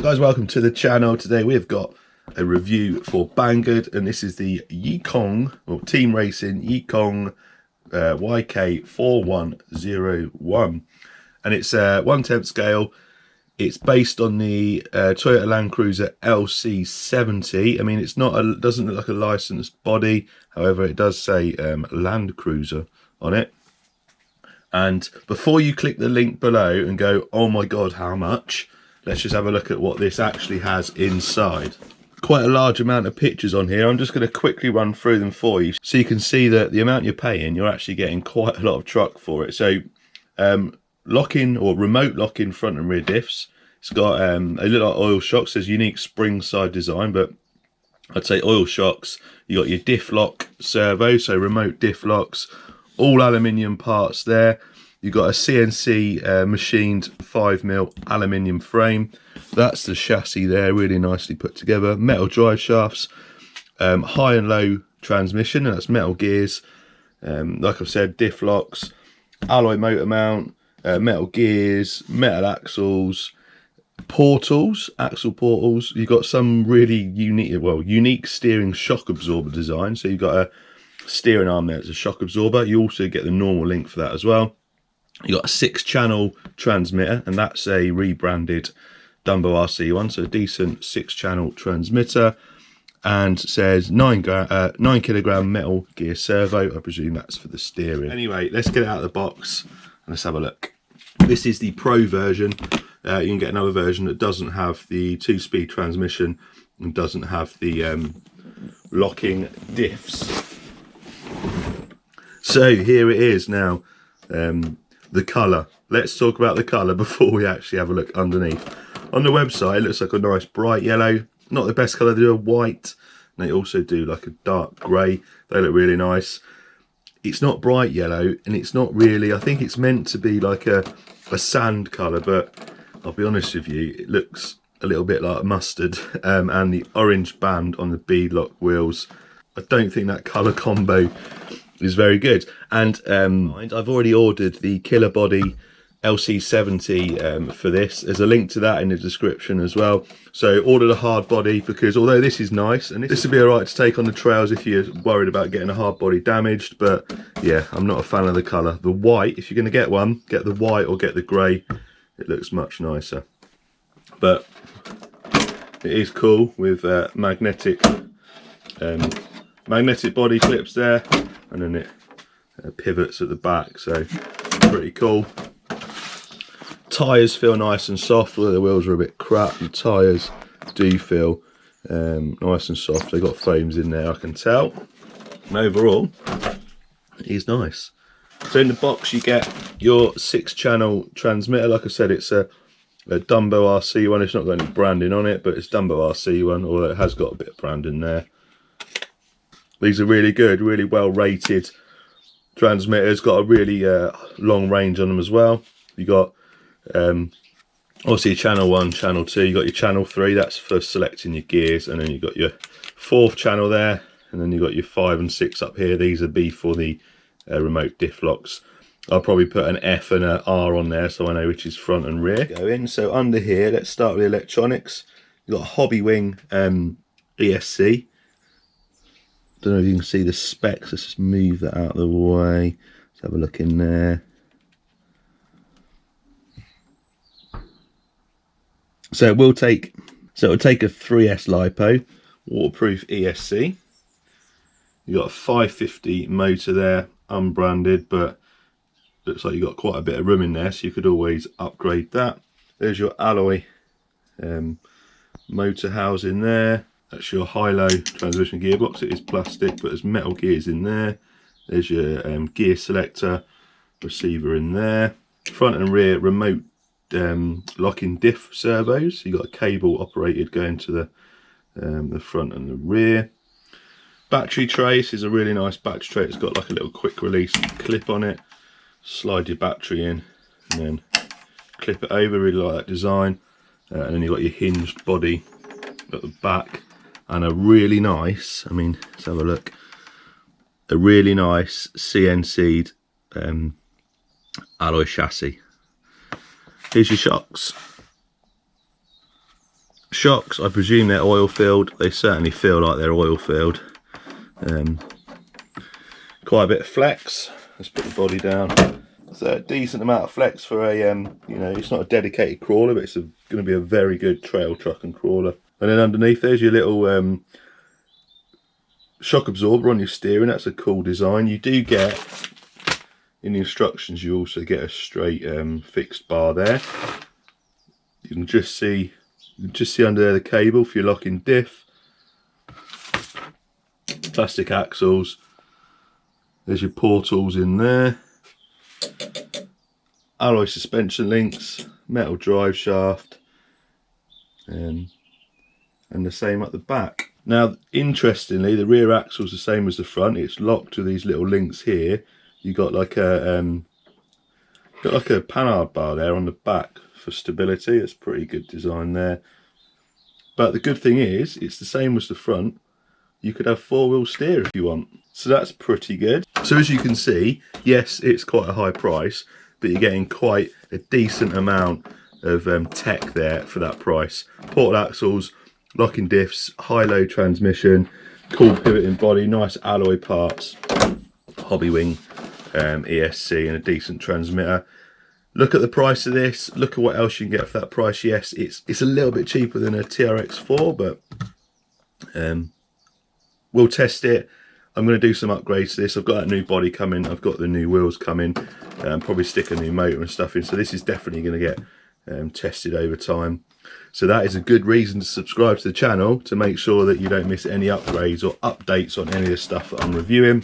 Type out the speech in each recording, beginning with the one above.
Guys, welcome to the channel. Today we've got a review for Banggood, and this is the Kong or Team Racing Kong YK4101, and it's a 1/10 scale. It's based on the Toyota Land Cruiser LC70. I mean, it's not a, doesn't look like a licensed body, however it does say Land Cruiser on it. And before you click the link below and go, oh my god, how much, let's just have a look at what this actually has inside. Quite a large amount of pictures on here. I'm just going to quickly run through them for you so you can see that the amount you're paying, you're actually getting quite a lot of truck for it. So lock-in or remote lock-in front and rear diffs. It's got a little like oil shocks. There's unique spring side design, but I'd say oil shocks. You got your diff lock servo, so remote diff locks, all aluminium parts there. You've got a CNC machined 5mm aluminium frame. That's the chassis there, really nicely put together. Metal drive shafts, high and low transmission, and that's metal gears. Like I've said, diff locks, alloy motor mount, metal gears, metal axles, portals, axle portals. You've got some really unique steering shock absorber design. So you've got a steering arm there, it's a shock absorber. You also get the normal link for that as well. You got a 6-channel transmitter, and that's a rebranded Dumbo RC one, so a decent 6-channel transmitter, and says 9 kilogram metal gear servo. I presume that's for the steering. Anyway, let's get it out of the box and let's have a look. This is the Pro version. You can get another version that doesn't have the 2-speed transmission and doesn't have the locking diffs. So here it is now. The colour. Let's talk about the colour before we actually have a look underneath. On the website, it looks like a nice bright yellow. Not the best colour, they do a white. And they also do like a dark grey. They look really nice. It's not bright yellow, and it's not really, I think it's meant to be like a sand colour, but I'll be honest with you, it looks a little bit like mustard. And the orange band on the beadlock wheels, I don't think that colour combo is very good. And I've already ordered the killer body LC70 for this. There's a link to that in the description as well. So order the hard body, because although this is nice and this would be alright to take on the trails if you're worried about getting a hard body damaged, but yeah, I'm not a fan of the colour. The white, if you're going to get one, get the white or get the grey. It looks much nicer, but it is cool with magnetic body clips there, and then it pivots at the back, so pretty cool. Tyres feel nice and soft, although the wheels are a bit crap. The tyres do feel nice and soft. They've got foams in there, I can tell. And overall, it is nice. So in the box you get your 6-channel transmitter. Like I said, it's a Dumbo RC one. It's not got any branding on it, but it's Dumbo RC one, although it has got a bit of branding there. These are really good, really well rated transmitters. Got a really long range on them as well. You got obviously channel 1, channel 2. You got your channel 3. That's for selecting your gears, and then you got your 4th channel there, and then you got your 5 and 6 up here. These are B for the remote diff locks. I'll probably put an F and an R on there so I know which is front and rear. Go in. So under here, let's start with electronics. You've got a Hobby Wing ESC. Don't know if you can see the specs. Let's just move that out of the way. Let's have a look in there. So it'll take a 3S LiPo waterproof ESC. You've got a 550 motor there, unbranded, but looks like you've got quite a bit of room in there, so you could always upgrade that. There's your alloy motor housing there. That's your high-low transmission gearbox. It is plastic, but there's metal gears in there. There's your gear selector, receiver in there. Front and rear remote locking diff servos. You've got a cable operated going to the front and the rear. Battery tray. This is a really nice battery tray. It's got like a little quick release clip on it. Slide your battery in and then clip it over. Really like that design. And then you've got your hinged body at the back, and a really nice, I mean, let's have a look, a really nice CNC'd alloy chassis. Here's your shocks. Shocks, I presume they're oil filled. They certainly feel like they're oil filled. Quite a bit of flex. Let's put the body down. It's a decent amount of flex for a, you know, it's not a dedicated crawler, but it's going to be a very good trail truck and crawler. And then underneath there's your little shock absorber on your steering. That's a cool design. You do get, in the instructions, you also get a straight fixed bar there. You can just see under there the cable for your locking diff. Plastic axles. There's your portals in there. Alloy suspension links, metal drive shaft, and the same at the back. Now, interestingly, the rear axle's the same as the front. It's locked to these little links here. You got like a panhard bar there on the back for stability. It's pretty good design there. But the good thing is, it's the same as the front. You could have four-wheel steer if you want. So that's pretty good. So as you can see, yes, it's quite a high price, but you're getting quite a decent amount of tech there for that price. Portal axles, locking diffs, high-low transmission, cool pivoting body, nice alloy parts, hobby wing, ESC, and a decent transmitter. Look at the price of this. Look at what else you can get for that price. Yes, it's a little bit cheaper than a TRX4, but we'll test it. I'm going to do some upgrades to this. I've got that new body coming. I've got the new wheels coming. Probably stick a new motor and stuff in. So this is definitely going to get tested over time. So that is a good reason to subscribe to the channel, to make sure that you don't miss any upgrades or updates on any of the stuff that I'm reviewing.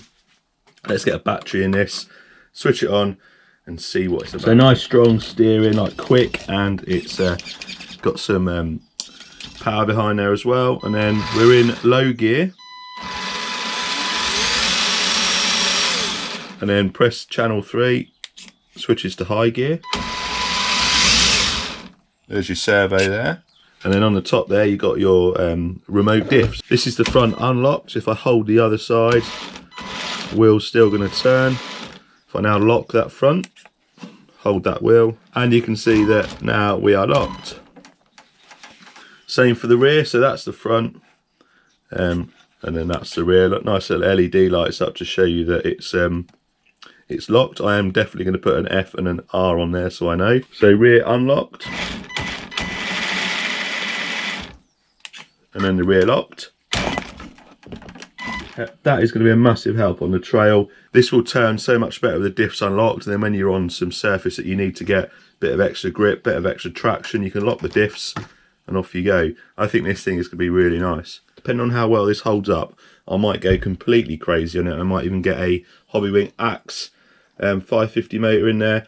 Let's get a battery in this, switch it on, and see what it's about. So nice strong steering, like quick, and it's got some power behind there as well. And then we're in low gear. And then press channel 3, switches to high gear. There's your servo there. And then on the top there, you got your remote diffs. This is the front unlocked. If I hold the other side, wheel's still going to turn. If I now lock that front, hold that wheel, and you can see that now we are locked. Same for the rear, so that's the front. And then that's the rear. Look, nice little LED lights up to show you that it's locked. I am definitely going to put an F and an R on there so I know. So rear unlocked. And then the rear locked. That is going to be a massive help on the trail. This will turn so much better with the diffs unlocked, and then when you're on some surface that you need to get a bit of extra grip, bit of extra traction, you can lock the diffs and off you go. I think this thing is going to be really nice. Depending on how well this holds up, I might go completely crazy on it. I might even get a Hobby Wing Axe 550 motor in there,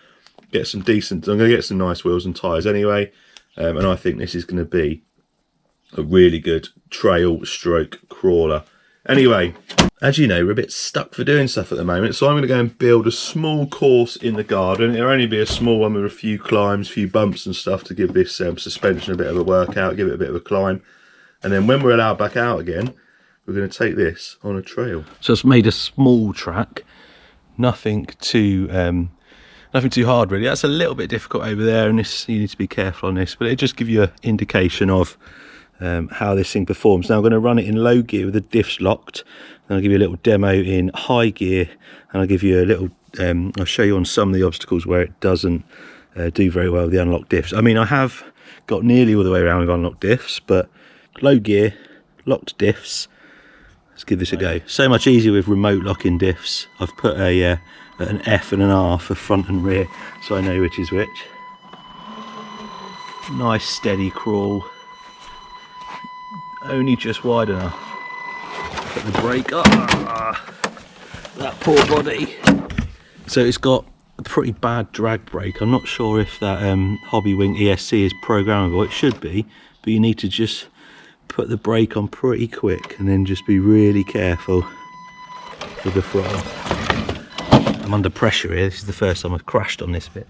get some decent, I'm going to get some nice wheels and tyres anyway, and I think this is going to be a really good trail stroke crawler. Anyway, as you know, we're a bit stuck for doing stuff at the moment, so I'm going to go and build a small course in the garden. It'll only be a small one with a few climbs, a few bumps and stuff to give this suspension a bit of a workout, give it a bit of a climb. And then when we're allowed back out again, we're going to take this on a trail. So it's made a small track, nothing too hard really. That's a little bit difficult over there, and this, you need to be careful on this, but it'll just give you an indication of how this thing performs. Now I'm going to run it in low gear with the diffs locked, then I'll give you a little demo in high gear, and I'll give you a little I'll show you on some of the obstacles where it doesn't do very well with the unlocked diffs. I mean, I have got nearly all the way around with unlocked diffs, but low gear, locked diffs, let's give this a go. So much easier with remote locking diffs. I've put an F and an R for front and rear, so I know which is which. Nice steady crawl, only just wide enough. Put the brake up, that poor body. So it's got a pretty bad drag brake. I'm not sure if that Hobby Wing ESC is programmable. It should be, but you need to just put the brake on pretty quick and then just be really careful with the throttle. I'm under pressure here. This is the first time I've crashed on this bit.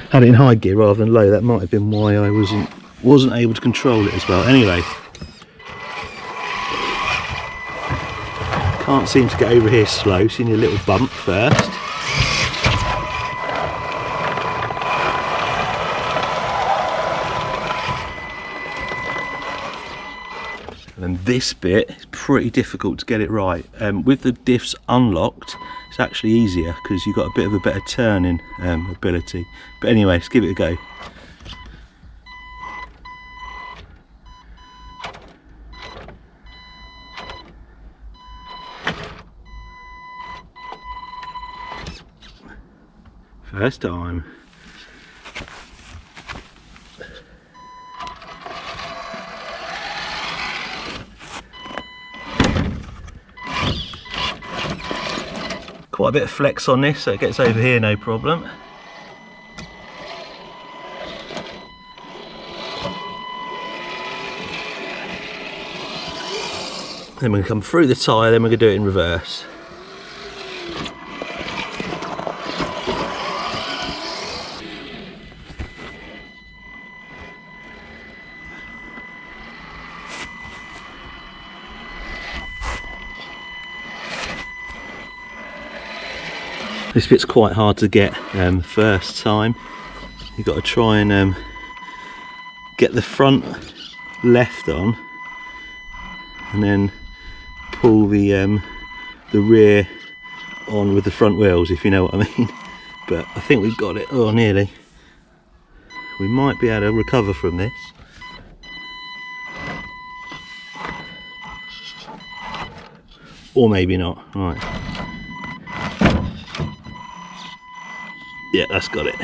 Had it in high gear rather than low. That might have been why I wasn't able to control it as well. Anyway, can't seem to get over here slow. So you need a little bump first. this bit is pretty difficult to get it right. With the diffs unlocked, it's actually easier because you've got a bit of a better turning ability. But anyway, let's give it a go. First time. Quite a bit of flex on this, so it gets over here no problem. Then we're going to come through the tyre, then we're going to do it in reverse. This bit's quite hard to get first time. You've got to try and get the front left on, and then pull the rear on with the front wheels, if you know what I mean. But I think we've got it. Oh, nearly. We might be able to recover from this. Or maybe not. Right. Yeah, that's got it.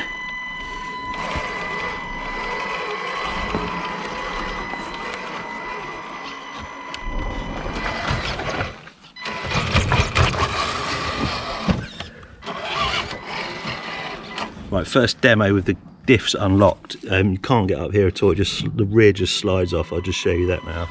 Right, first demo with the diffs unlocked. You can't get up here at all. The rear just slides off. I'll just show you that now.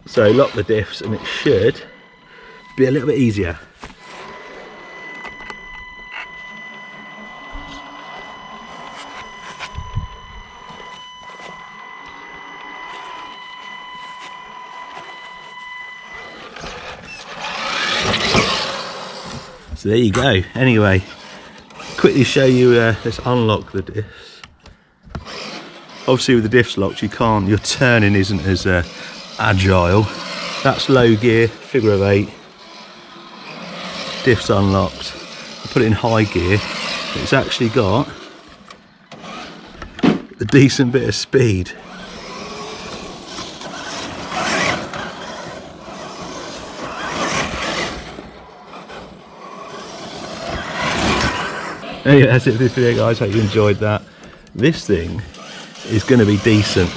So lock the diffs and it should be a little bit easier. So there you go. Anyway, quickly show you, let's unlock the diffs. Obviously with the diffs locked, your turning isn't as agile. That's low gear, figure of 8. Diffs unlocked. I put it in high gear. It's actually got a decent bit of speed. Anyway, that's it for this video, guys. Hope you enjoyed that. This thing is going to be decent.